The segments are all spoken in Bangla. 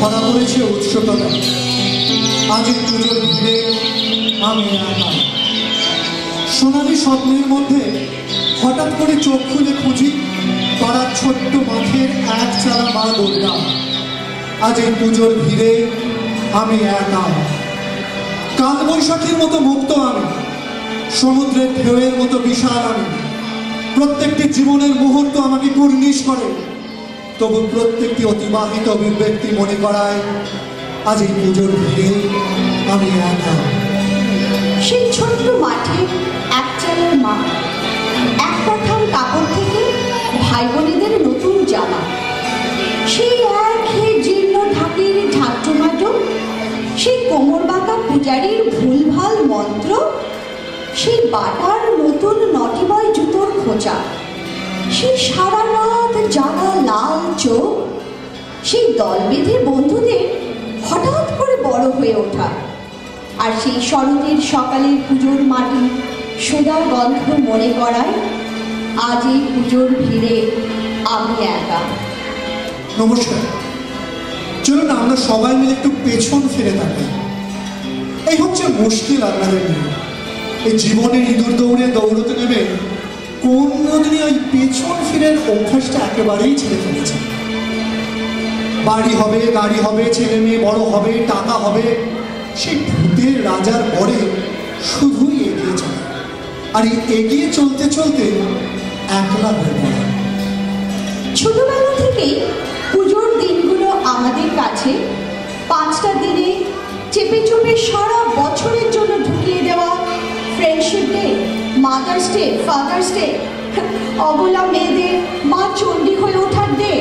ধরা পড়েছে উৎসুকতা। আজ পুজোর ভিড়ে আমি একা। সোনালি স্বপ্নের মধ্যে হঠাৎ করে চোখ খুলে খুঁজি পাড়ার ছোট্ট মাঠের এক চালা মা দুর্গা। আজ এই পুজোর ভিড়ে আমি একা। কাল বৈশাখীর মতো মুক্ত আমি, সমুদ্রের ঢেউয়ের মতো বিশাল আমি। প্রত্যেকটি জীবনের মুহূর্ত আমাকে কুর্নিশ করে, তবু প্রত্যেকটি অতিবাহিত অভিব্যক্তি মনে করায় আজ এই পুজোর ভিড়ে আমি একা। সেই ছোট্ট মাঠে এক চালের মা, এক কাঁথার কাপড় থেকে ভাই বোনেদের নতুন জামা, সেই এক জীর্ণ ঢাকির ঢাকঢোমাটো, সেই কোমর বাঁকা পূজারীর ভুলভাল মন্ত্র, সেই বাটার নতুন নটিবয় জুতোর খোঁচা, সেই সারা রাত জাগা লাল চোখ, সেই দল বেঁধে বন্ধুদের হঠাৎ করে বড় হয়ে ওঠা, আর সেই শরতের সকালের পুজোর মাটি সোদা গন্ধ মনে করায় আজ এই পুজোর ভিড়ে আমি একা। নমস্কার, চলুন আমরা সবাই মিলে একটু পেছন ফিরে থাকি। এই হচ্ছে মুশকিল আপনাদের নিয়ে। এই জীবনের ইঁদুর দৌড়ে দৌড়তে নেবে কোনদিনই ওই পেছন ফিরের অভ্যাসটা একেবারেই ছেড়ে ফেলেছে। বাড়ি হবে, গাড়ি হবে, ছেলে মেয়ে বড় হবে, টাকা হবে, সেই ভূতের রাজার পরে শুধুই এগিয়ে চলে। আর এই এগিয়ে চলতে চলতে একলা হয়ে পড়ে। ছোটবেলা থেকেই পুজোর দিনগুলো আমাদের কাছে 5টা দিনে চেপে চুপে সারা বছরের জন্য ঢুকিয়ে দেওয়া friendship day, mother's day, father's day, অবলা মেয়েদের মা চণ্ডী হয়ে ওঠার ডে,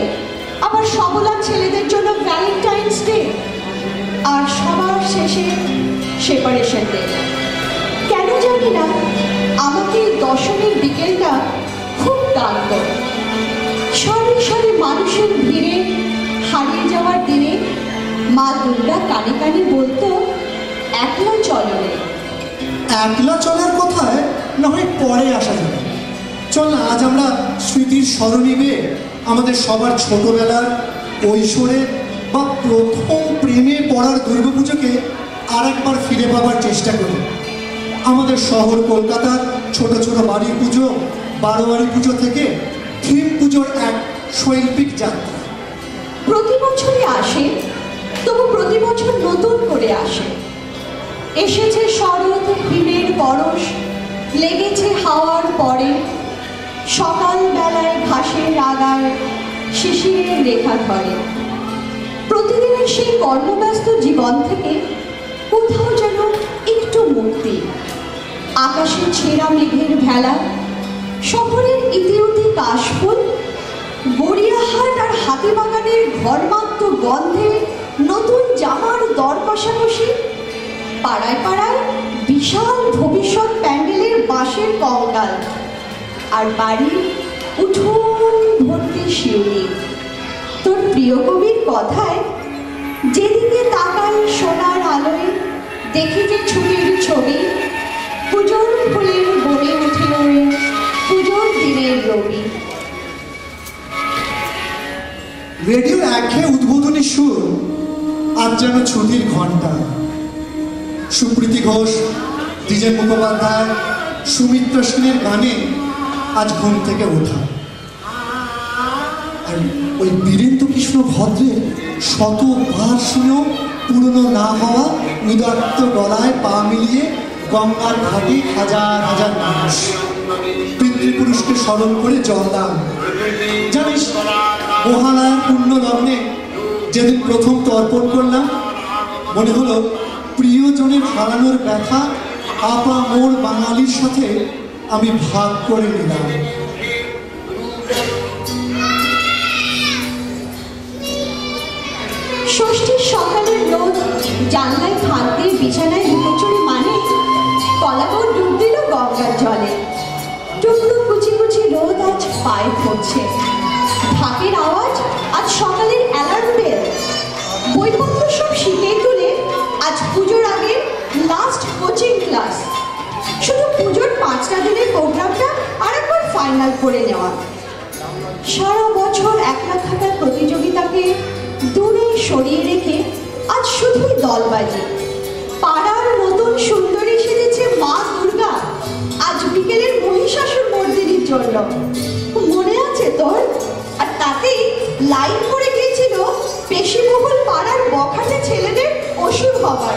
আবার সবলা ছেলেদের জন্য ভ্যালেন্টাইন্স ডে, আর সবার শেষে সেপারেশন ডে। কেন জানি না আমাকে দশমীর বিকেলটা খুব টানত। সারি সারি মানুষের ভিড়ে হারিয়ে যাওয়ার দিনে মা দুর্গা কানে কানে বলতো, একলা চলো রে। একলা চলার কথায় না হয় পরে আসা যাবে। চল না, আজ আমরা স্মৃতির স্মরণীবে আমাদের সবার ছোটবেলার, কৈশোরের বা প্রথম প্রেমে পড়ার দুর্গাপুজোকে আর একবার ফিরে পাবার চেষ্টা করি। আমাদের শহর কলকাতার ছোট ছোট বাড়ি পুজো, বারোয়ারি পুজো থেকে থিম পুজোর এক শৈল্পিক যাত্রা। প্রতি বছরই আসে, তবু প্রতি বছর নতুন করে আসে। এসেছে শরৎ হিমের পরশ, লেগেছে হাওয়ার পরে, সকালবেলায় ঘাসের আগায় শিশিরের রেখা ধরে। প্রতিদিনের সেই কর্মব্যস্ত জীবন থেকে কোথাও যেন একটু মুক্তি। আকাশে ছেঁড়া মেঘের ভেলা, শহরের ইতিউতি কাশফুল, গড়িয়াহাট আর হাতিবাগানের ঘরমাত্র গন্ধে নতুন জামার দর কষাকষি, পাড়ায় পাড়ায় বিশাল ভবিষ্যৎ প্যান্ডেলের বাঁশের কঙ্কাল, আর বাড়ির উঠোন ভর্তি শিউলি। তোর প্রিয় কবির কথায়, যেদিকে তাকাই সোনার আলোয় দেখি যে ছুটির ছবি, পুজোর ফুলের বনে উঠে পুজোর দিনের রবি। রেডিওর একঘেয়ে উদ্বোধনী সুর আজ যেন ছুটির ঘন্টা। সুপ্রীতি ঘোষ, দ্বিজেন মুখোপাধ্যায়, সুমিত্র সেনের গানে আজ ঘুম থেকে ওঠা। আর ওই বীরেন্দ্র কৃষ্ণ ভদ্রের শতবার শুনেও পুরনো না হওয়া উদাত্ত গলায় পা মিলিয়ে গঙ্গার ঘাটে হাজার হাজার মানুষ পিতৃপুরুষকে স্মরণ করে জল দান। জানিস, মহালয়ার পূর্ণ লগ্নে যেদিন প্রথম তর্পণ করলাম, মনে হলো প্রিয়জনের হারানোর ব্যথা আপা মোর বাঙালির সাথে আমি ভাগ করে নিলাম। ষষ্ঠীর সকালের রোদ জানলায় ফাঁক দিয়ে বিছানায় লুকোচুরি মানে কলাবর ডুব দিল গঙ্গার জলে। টুকরো কুচি কুচি রোদ আজ পায়ে পড়ছে, ঢাকের আওয়াজ আজ সকালের অ্যালার্ম বেল। বইপত্র সব শিখেই তুলে আজ পুজোর আগে লাস্ট কোচিং ক্লাস। শুধু পুজোর 5টা দিনের প্রোগ্রামটা আর একবার ফাইনাল করে নেওয়া। সারা বছর একলা থাকার প্রতিযোগিতাকে দূরে সরিয়ে রেখে আজ শুধুই দলবাজি। পাড়ার নতুন সুন্দরী সেজেছে মা দুর্গা আজ বিকেলের মহিষাসুর মর্দিনীর জন্য, মনে আছে তোর? আর তাতেই লাইন করে গিয়েছিল পেশিবহুল পাড়ার বখাটে ছেলেদের অসুর হবার।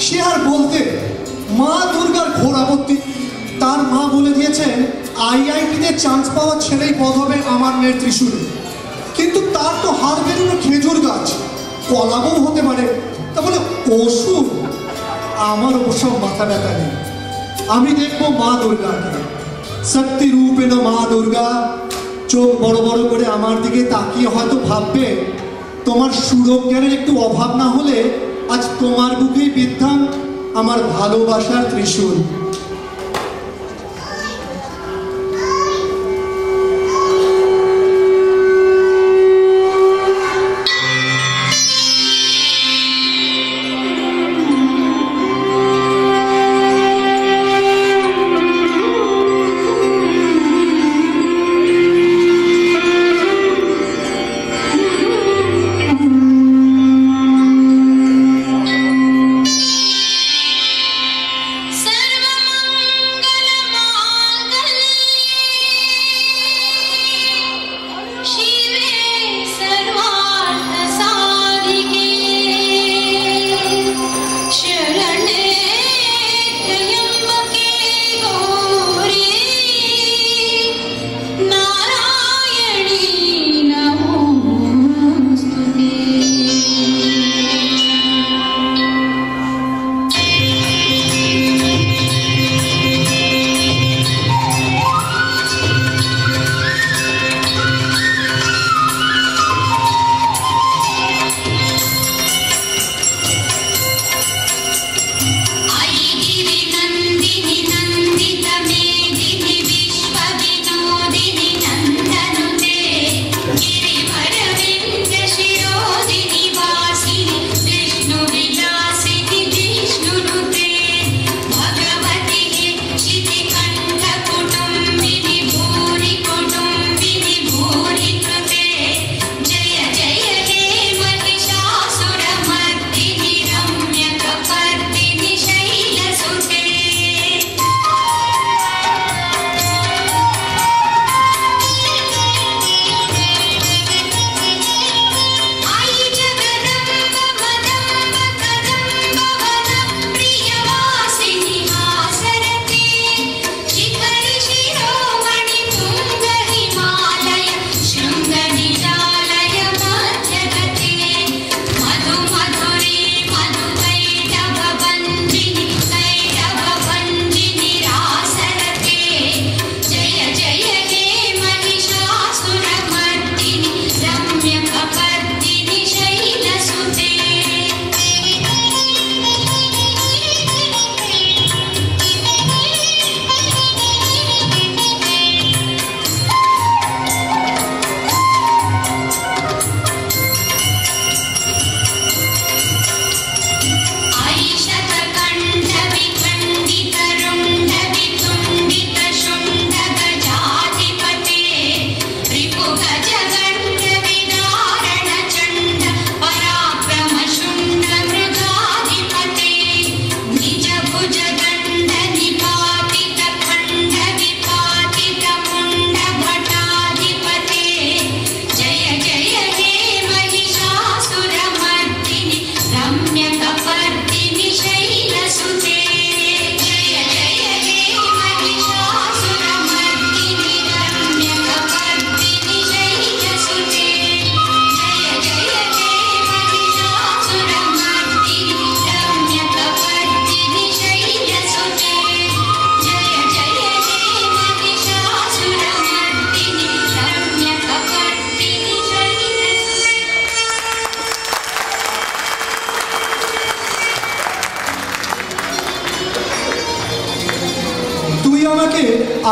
সে আর বলতে, মা দুর্গার ঘোর আপত্তি। তার মা বলে দিয়েছেন আইআইটিতে চান্স পাওয়া ছেলেই পদ হবে আমার মেয়ের ত্রিশূলে। কিন্তু তার তো হার বেরোনো খেজুর গাছ, কলাবও হতে পারে, তা বলে অসুর? আমার ওসব মাথা ব্যথা নেই। আমি দেখবো মা দুর্গাকে, শক্তি রূপেণ মা দুর্গা। চোখ বড় বড় করে আমার দিকে তাকিয়ে হয়তো ভাববে, তোমার সুরজ্ঞানের একটু অভাব না হলে আজ তোমার বুকেই বিদ্যাম আমার ভালোবাসার ত্রিশূল।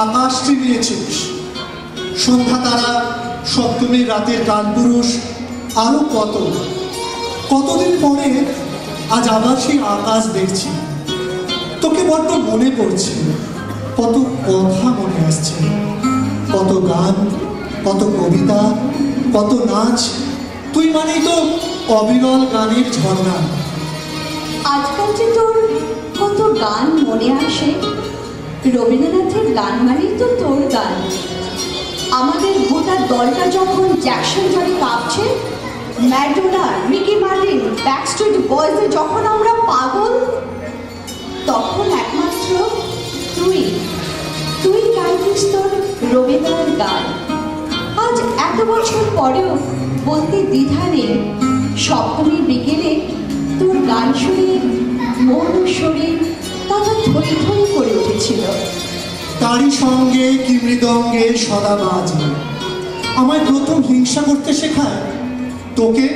আকাশ চিনিয়েছিস, সন্ধ্যা তারা, সপ্তমীর রাতের কালপুরুষ, আরো কতদিন পরে আজ আবার সেই আকাশ দেখছি। তোকে বড্ড মনে পড়ছে, কত কথা মনে আসছে, কত গান, কত কবিতা, কত নাচ। তুই মানেই তো অবিরল গানের ঝর্ণা। আজকাল যে তোর কত গান মনে আসে, রবীন্দ্রনাথের গান মানেই তো তোর গান। আমাদের গোটা দলটা যখন জ্যাকসন ধরে কাঁপছে, ম্যাডোনা, রিকি মার্টিন, ব্যাকস্ট্রিট বয়েজে যখন আমরা পাগল, তখন একমাত্র তুই গাইতিস তোর রবীন্দ্রনাথ গান। আজ এত বছর পরেও বলতে দ্বিধা নেই, সপ্তমীর বিকেলে তোর গান শুনে মন ও শরীর তারা থই থই করে উঠেছিল। তারই সঙ্গে কি মৃদঙ্গে সদা বাজে। আমায় প্রথম হিংসা করতে শেখায় তোকে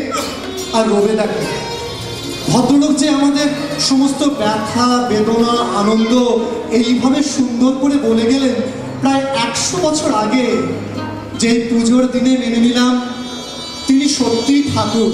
আর রবেদাকে। ভদ্রলোক যে আমাদের সমস্ত ব্যথা, বেদনা, আনন্দ এইভাবে সুন্দর করে বলে গেলেন প্রায় 100 বছর আগে, যে পুজোর দিনে মেনে নিলাম তিনি সত্যিই ঠাকুর।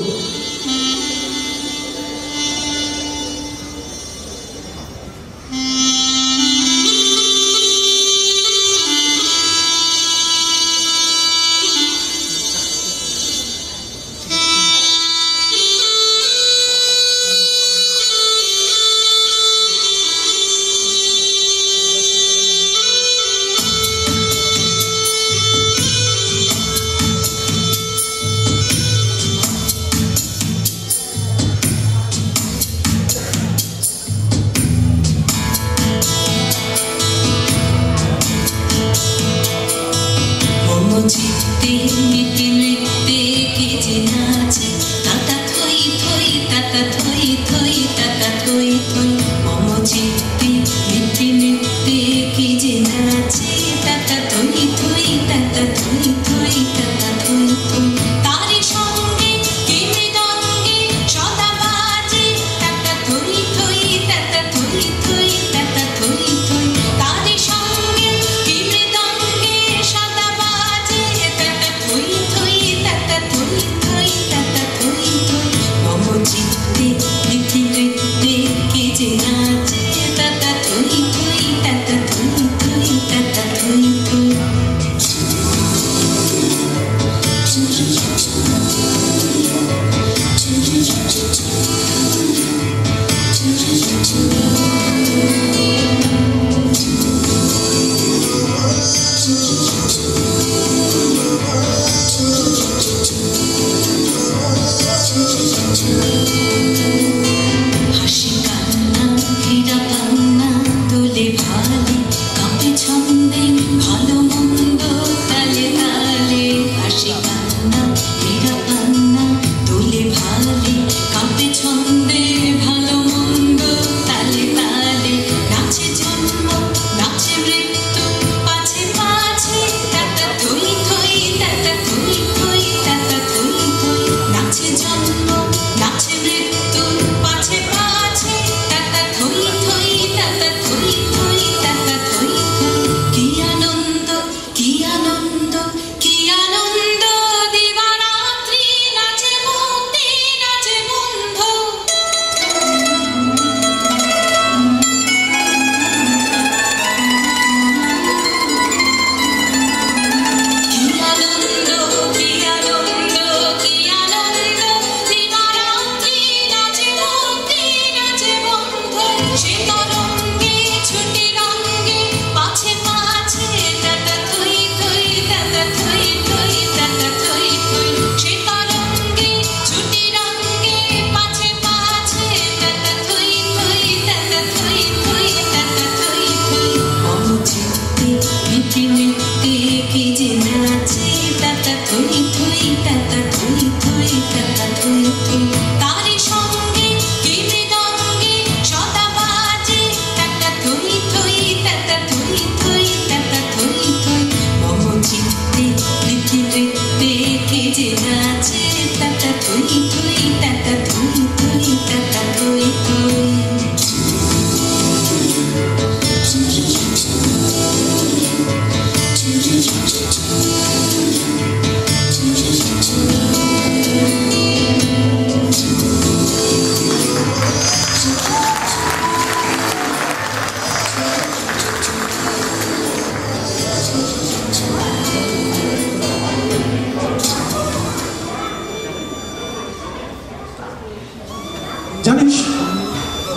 জানিস,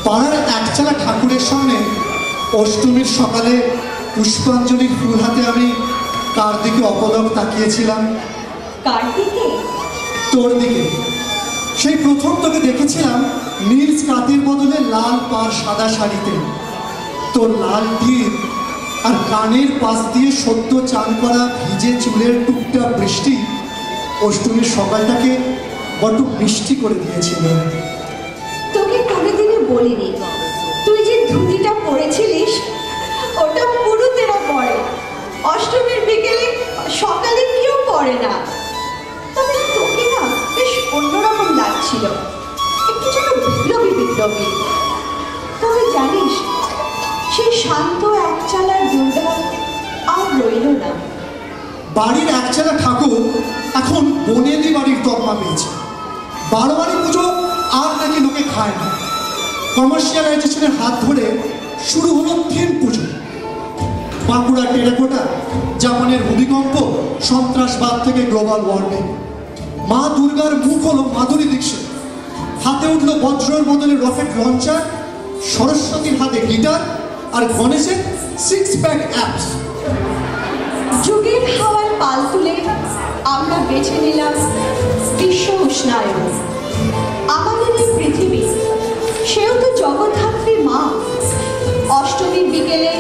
পাড়ার একচালা ঠাকুরের সামনে অষ্টমীর সকালে পুষ্পাঞ্জলির ফুল হাতে আমি কার দিকে অপলক তাকিয়েছিলাম? কার দিকে? তোর দিকে। সেই প্রথম তোকে দেখেছিলাম নীল স্কার্টের বদলে লাল পাড় সাদা শাড়িতে। তোর লাল টিপ আর কানের পাশ দিয়ে সদ্য চান করা ভিজে চুলের টুকটা বৃষ্টি অষ্টমীর সকালটাকে বড্ড মিষ্টি করে দিয়েছিল। তোকে কোনোদিনই বলিনি, তুই যে ধুতিটা পরেছিলিস ওটা পুরুতেরা পরে, অষ্টমীর বিকেলে সকালে কেউ পরে না। তবে তোকে না বেশ অন্যরকম লাগছিল, একটু যেন বিপ্লবী বিপ্লবী। তবে জানিস, সেই শান্ত একচালার দুর্গা আর রইল না। বাড়ির একচালা ঠাকুর এখন বনেদি বাড়ির তকমা পেয়েছে। 12 বাড়ি পুজো আর নাকি লোকে খায় না। কমার্শিয়ালাইজেশনের হাত ধরে শুরু হলো থিম পুজো। বাঁকুড়া টেরাকোটা, জাপানের ভূমিকম্প, সন্ত্রাসবাদ থেকে গ্লোবাল ওয়ার্মিং। মা দুর্গার মুখ হলো মাধুরী দীক্ষিত, হাতে উঠলো বজ্রের বদলে রকেট লঞ্চার, সরস্বতীর হাতে গিটার, আর গণেশের 6 প্যাক অ্যাপস। যুগের হাওয়ার পাল তুলে আমরা বেছে নিলাম বিশ্ব উষ্ণায়ন। আমাদের এই পৃথিবী, সেও তো জগদ্ধাত্রী মা। অষ্টমীর বিকেলে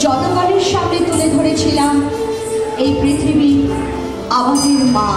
জনগণের সামনে তুলে ধরেছিলাম এই পৃথিবী আমাদের মা।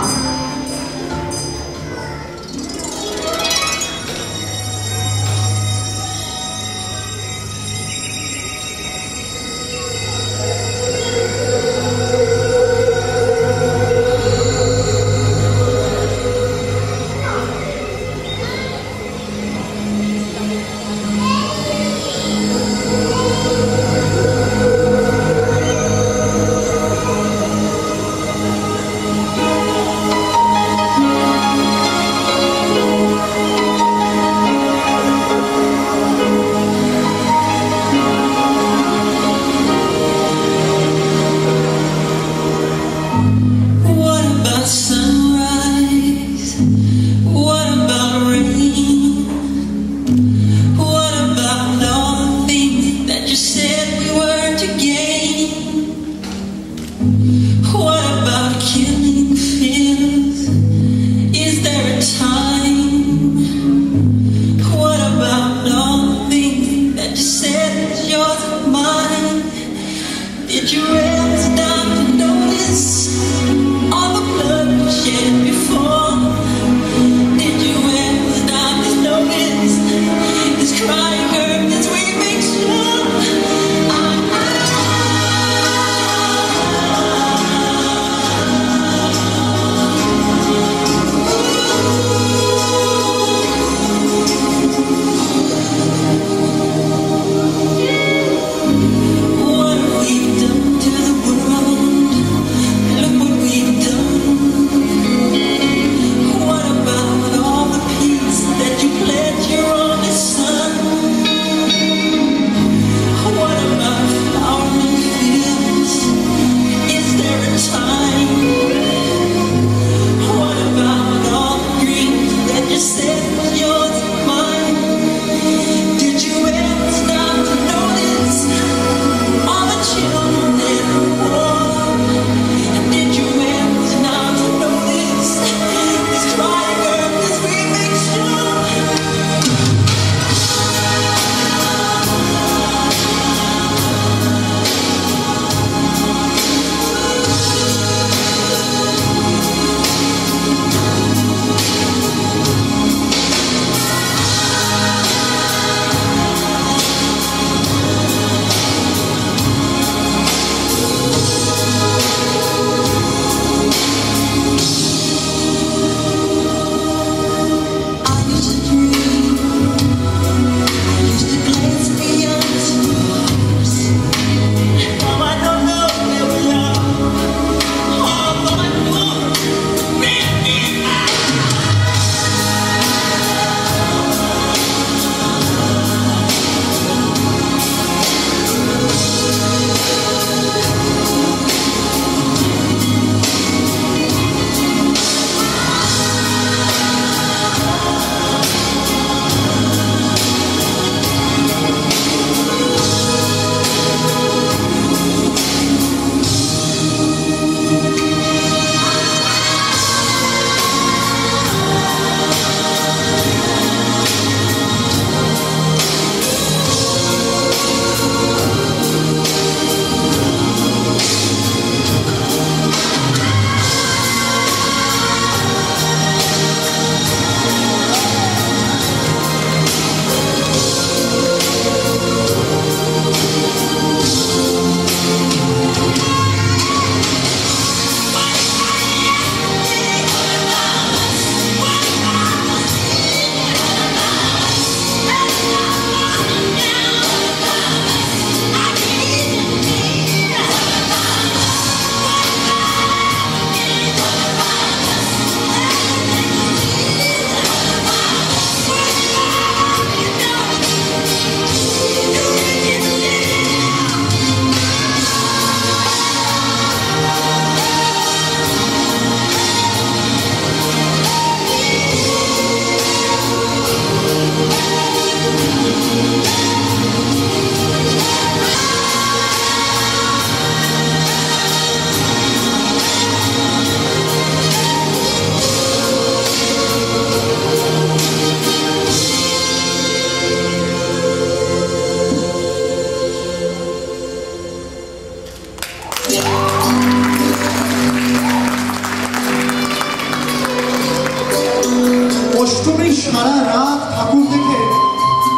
সারা রাত ঠাকুর দেখে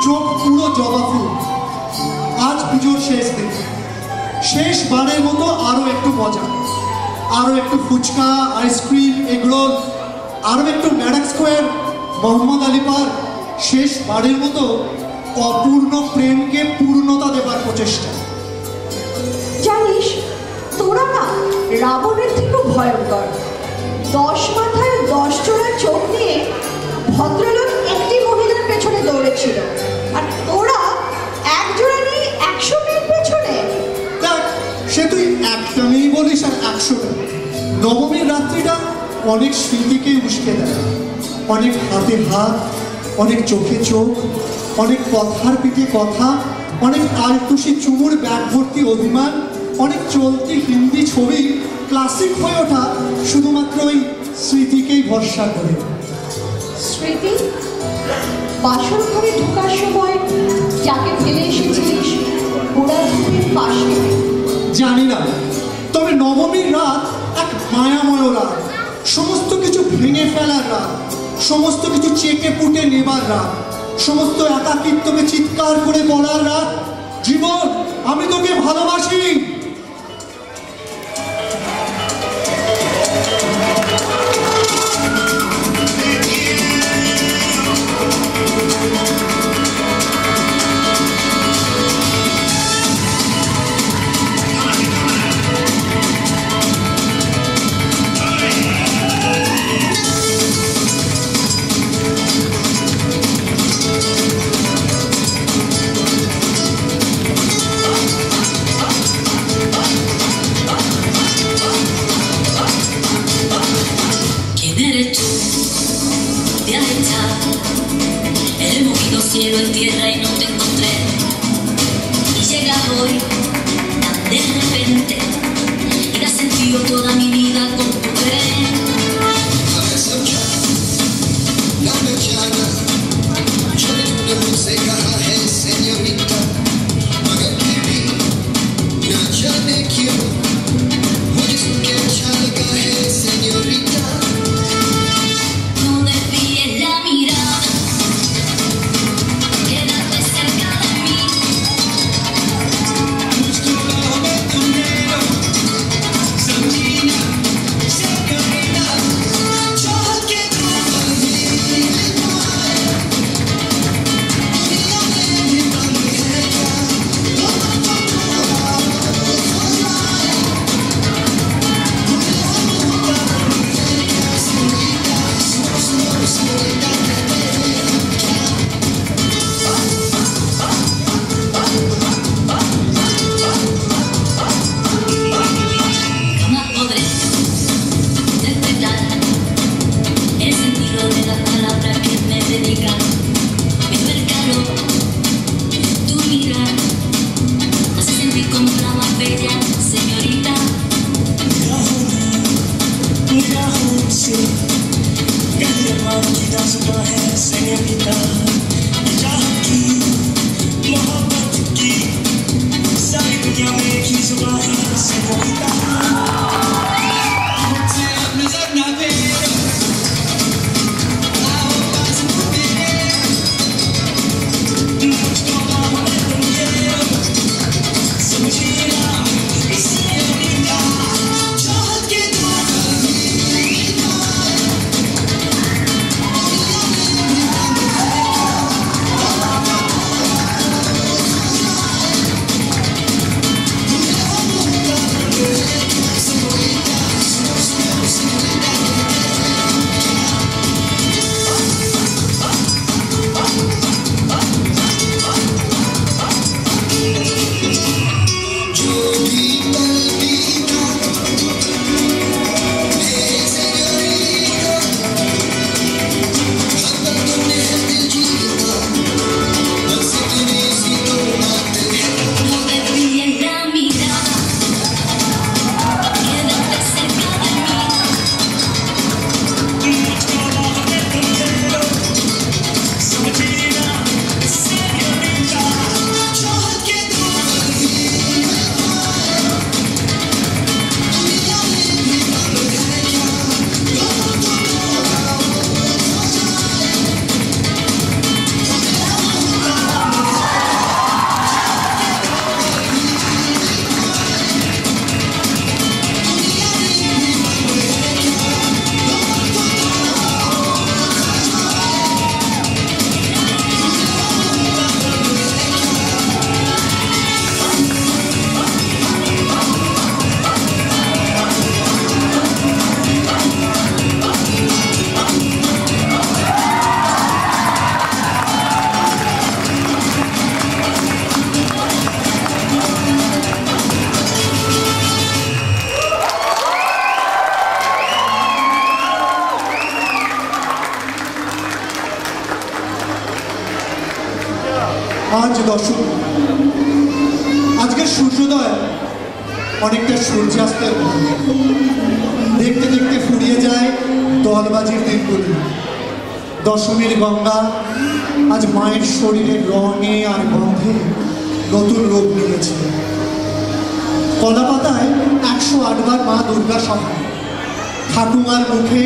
চোখ পুরো জবা ফুল। আজ পুজোর শেষ দিন, শেষবারের মতো আরো একটু মজা, আরো একটু ফুচকা, আইসক্রিম, এগরোল, আরো একটু ম্যাডাক স্কোয়ার, মোহাম্মদ আলী পার্ক, শেষবারের মতো অপূর্ণ প্রেমকে পূর্ণতা দেবার প্রচেষ্টা। জানিস, তোরা না রাবণের থেকেও ভয়ঙ্কর। 10 মাথায় 10 জোড়া চোখ নিয়ে ভদ্রলোক একটি মহিলার পেছনে দৌড়েছিল, আর তোরা এক জোড়া নিয়ে 100 মেয়ের পেছনে। দেখ, সে তুই একটা মেয়ে বলিস আর 100টা। নবমীর রাত্রিটা অনেক স্মৃতিকে উস্কে দেয়, অনেক হাতে হাত, অনেক চোখে চোখ, অনেক কথার পিঠে কথা, অনেক আলতুষি চুমুর ব্যাগ ভর্তি অভিমান, অনেক চলতি হিন্দি ছবি ক্লাসিক হয়ে ওঠা শুধুমাত্র ওই স্মৃতিকেই ভরসা করে। স্মৃতি, বাসর ঘরে ঢোকার সময় যাকে ফেলে এসেছিলিস ওরা ধূপের পাশে। জানি না, তবে নবমীর রাত এক মায়াময় রাত, সমস্ত কিছু ভেঙে ফেলার রাত, সমস্ত কিছু চেকে পুটে নেবার রাত, সমস্ত একাকিত্বকে চিৎকার করে বলার রাত, জীবন আমি তোকে ভালোবাসি। Cielo en tierra y no te encontré, y llegas hoy tan de repente y das sentido toda mi vida con tu querer. La mañana yo de música es señorita, मगर भी ना जाने क्यों मुझे सुनके अच्छा लगा है señorita. No desvíes la mirada, আজ দশমী। আজকের সূর্যোদয় অনেকটা সূর্যাস্তের মতো। দেখতে দেখতে ফুরিয়ে যায় দলবাজির দিনগুলি। দশমীর গঙ্গা আজ মায়ের শরীরের রঙে আর গন্ধে নতুন রূপ নিয়েছে। কলাপাতায় 108 বার মা দুর্গা সহায়। ঠাকুমার মুখে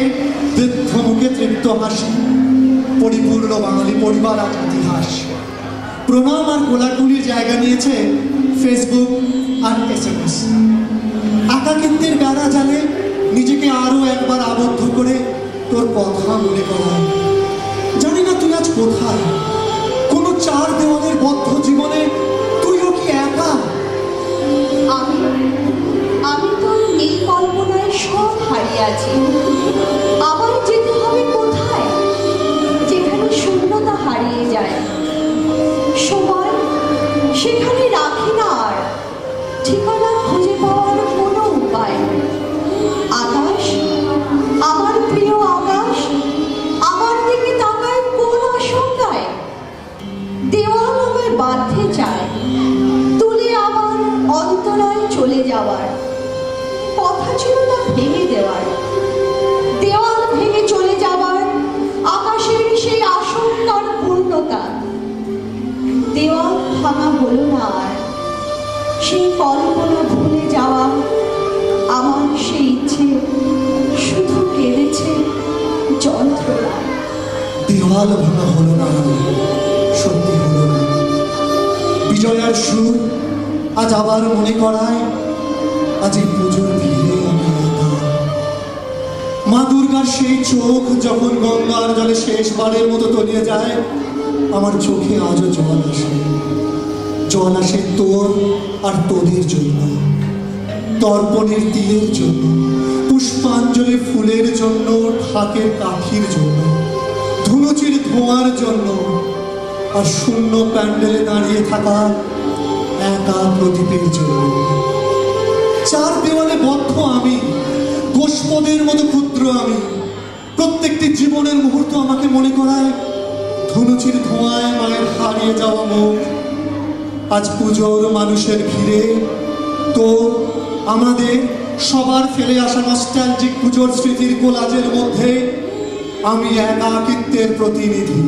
বৃদ্ধ মুখে তৃপ্ত হাসি। পরিপূর্ণ বাঙালি পরিবার আজ ইতিহাস। প্রণাম আর গোলাগুলির জায়গা নিয়েছে ফেসবুক আর SMS। একাকিত্বের বেড়া জালে নিজেকে আরো একবার আবদ্ধ করে তোর কথা মনে করায়। জানি না তুই আজ কোথায়, কোনো চার দেওয়ালের বদ্ধ জীবনে তুইও কি একা? আমি তো এই কল্পনায় সব হারিয়ে আছি। আবার যেতে হবে কোথায়, যেখানে শূন্যতা হারিয়ে যায়। সময় সেখানে রাখি না আর, ঠিকানা খুঁজে পাওয়ার কোনো উপায়। আকাশ, আমার প্রিয় আকাশ, আমার দিকে তাকায় কোন আশঙ্কায়? দেওয়াল আমায় বাঁধতে চায়, তুলে আমার অন্তরায় চলে যাওয়ার। কথা ছিল না ভেঙে দেওয়ার, দেওয়াল ভেঙে চলে যাওয়ার। আকাশের সেই আশঙ্কার পূর্ণতা। দেওয়াল ভাঙা হলো না আর, সেই কল্পনা ভুলে যাওয়া। আমার সেই ইচ্ছে শুধু কেঁদেছে যন্ত্রণা। দেওয়াল ভাঙা হলো না, সত্যি হলো না। বিজয়ার সুর আজ আবার মনে করায় আজ এই পুজোর ভিড়ে আমি একা। মা দুর্গার সেই চোখ যখন গঙ্গার জলে শেষবারের মতো তলিয়ে যায়, আমার চোখে আজও জল আসে। জল আসে তোর আর তোদের জন্য, তর্পণের তিলের জন্য, পুষ্পাঞ্জলি ফুলের জন্য, ঢাকের কাঠির জন্য, ধুনুচির ধোঁয়ার জন্য, আর শূন্য প্যান্ডেলে দাঁড়িয়ে থাকা একা প্রদীপের জন্য। চার দেওয়ালে বদ্ধ আমি, গোষ্পদের মতো ক্ষুদ্র আমি। প্রত্যেকটি জীবনের মুহূর্ত আমাকে মনে করায় ধুনুচির ধোঁয়ায় মায়ের হারিয়ে যাওয়া মুখ। আজ পুজোর মানুষের ভিড়ে তোর আমাদের সবার ফেলে আসা নস্টালজিক পুজোর স্মৃতির কোলাজের মধ্যে আমি একাকিত্বের প্রতিনিধি।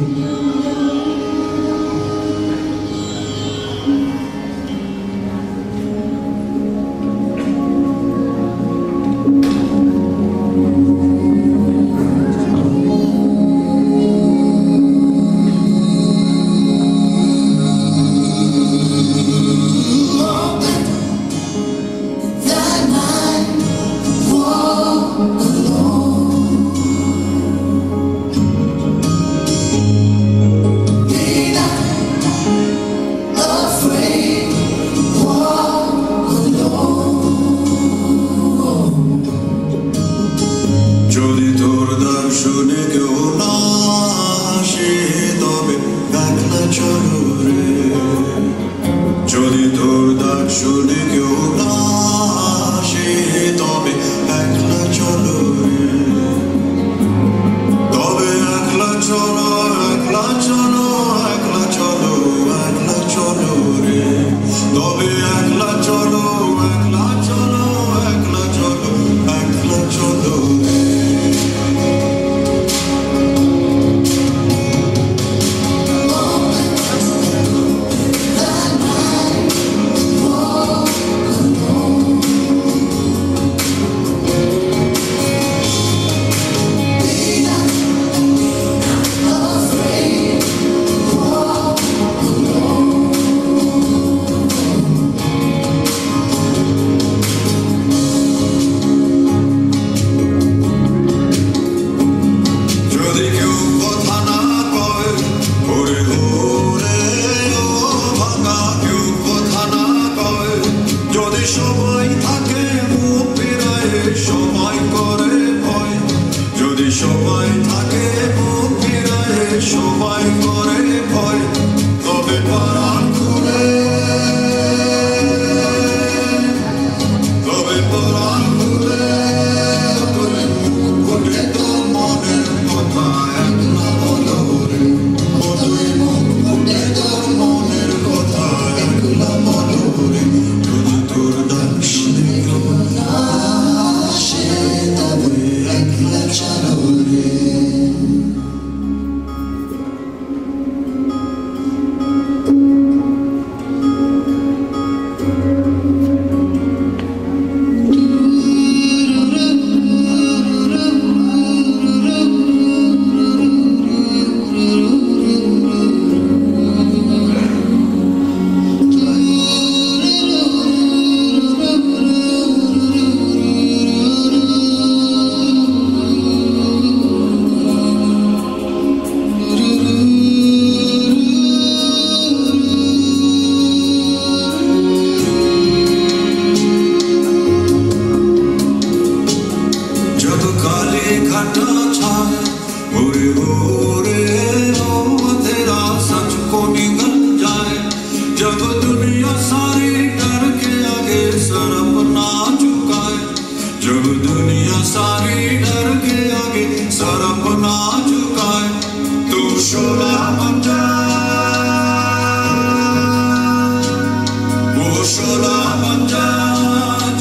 घटा छाए ओरे हो तेरा सच को निगल जाए जब दुनिया सारी डर के आगे सर अपना झुकाए जब दुनिया सारी डर के आगे सर अपना झुकाए तू शोला बन जा वो शोला बन जा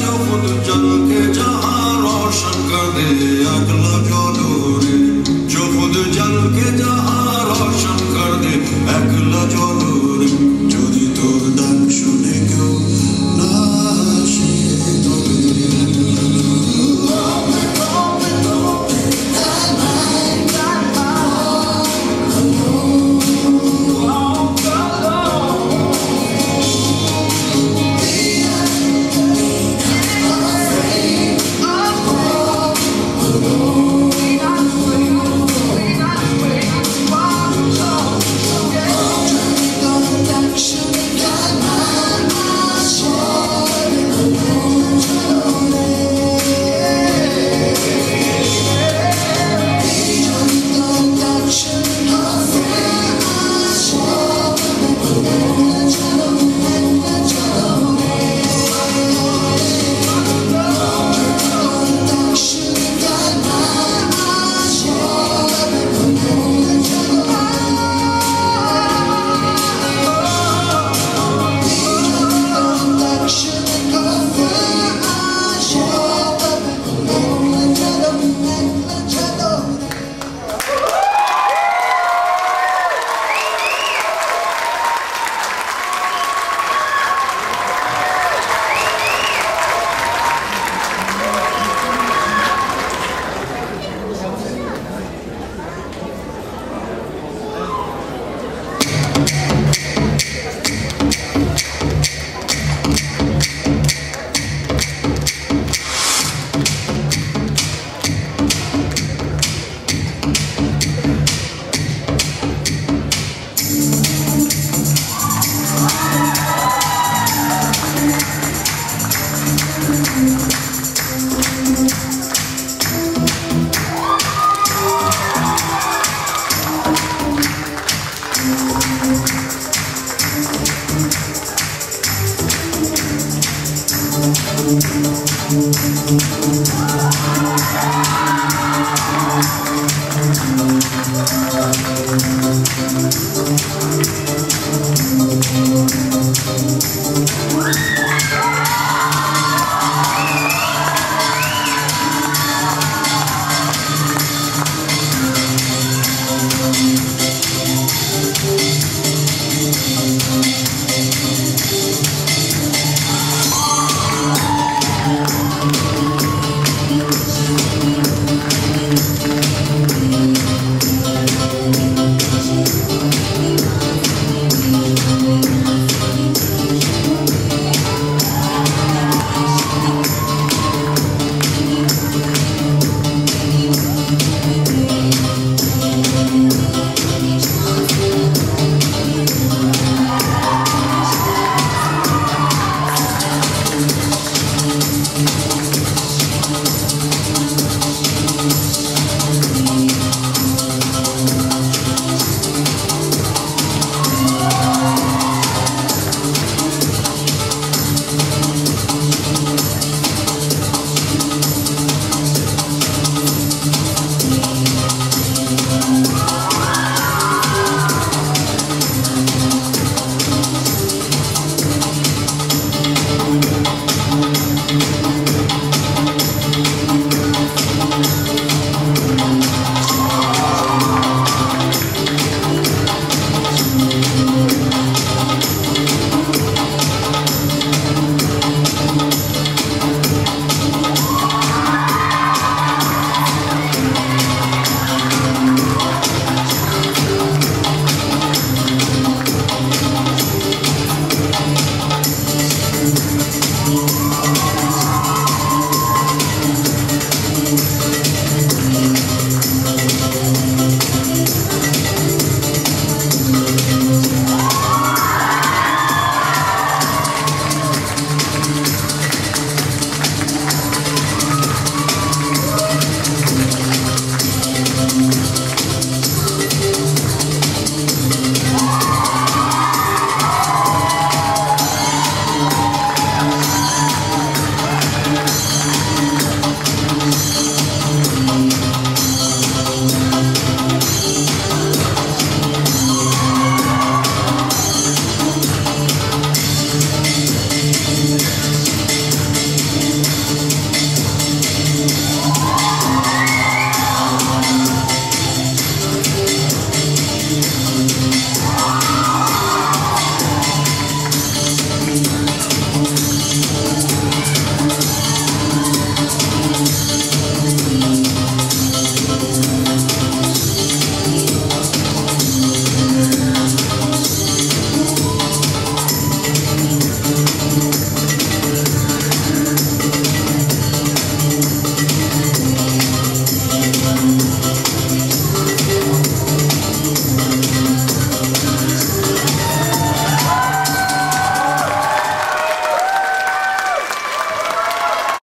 जो खुद जल के जहां रोशन कर दे अगला जो